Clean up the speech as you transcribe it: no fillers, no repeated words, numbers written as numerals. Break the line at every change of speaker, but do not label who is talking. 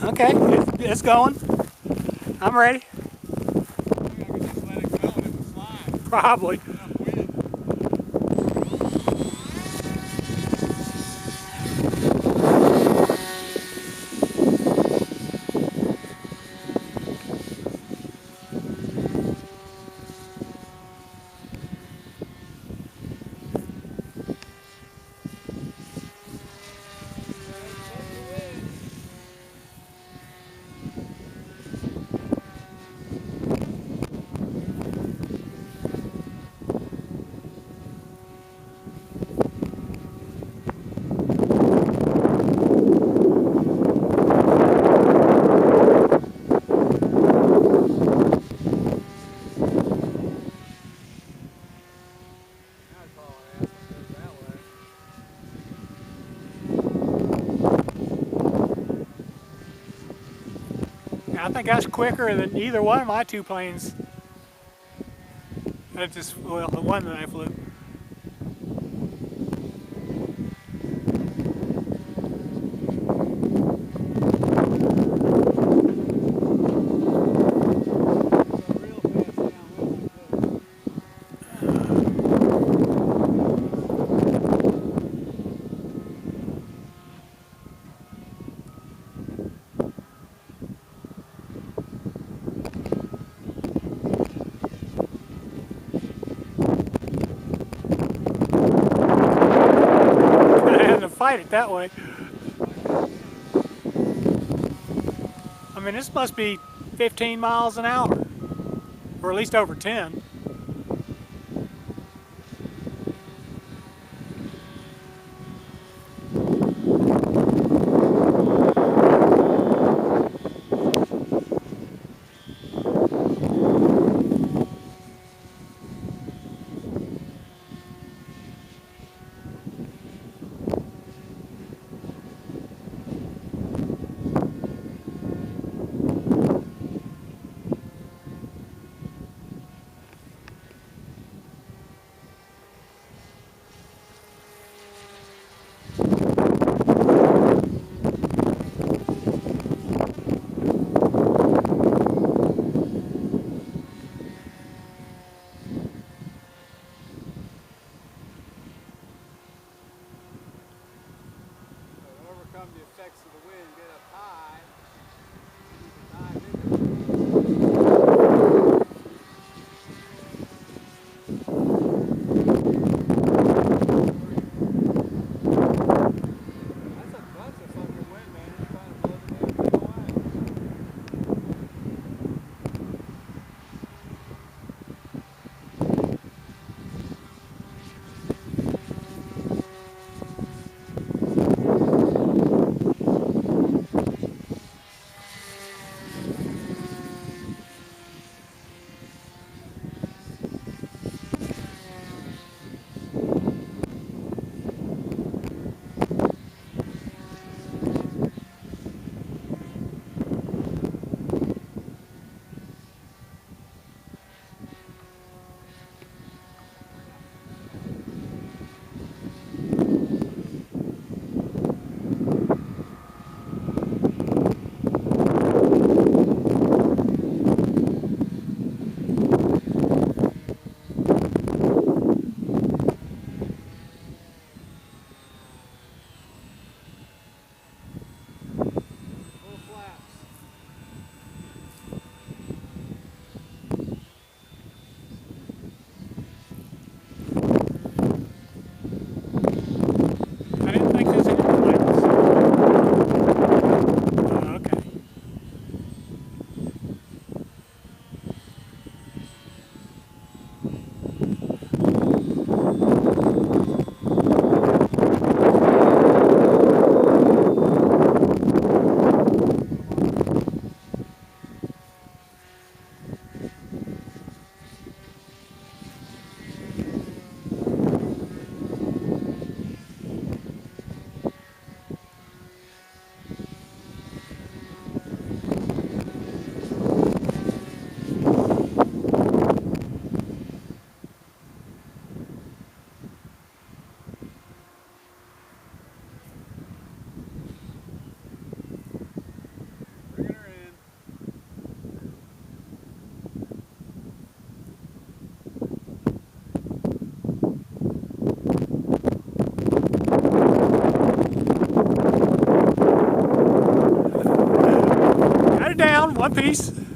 Okay, it's going. I'm ready.
I could just let it go and it would slide.
Probably.
Enough wind.
I think that's quicker than either one of my two planes. That just, well, the one that I flew. I had to fight it that way. I mean, this must be 15 miles an hour, or at least over 10.
Overcome the effects of the wind, get up high, and you can dive into it. That's a fucking wind, man. It's trying to blow the damn thing away.
One piece.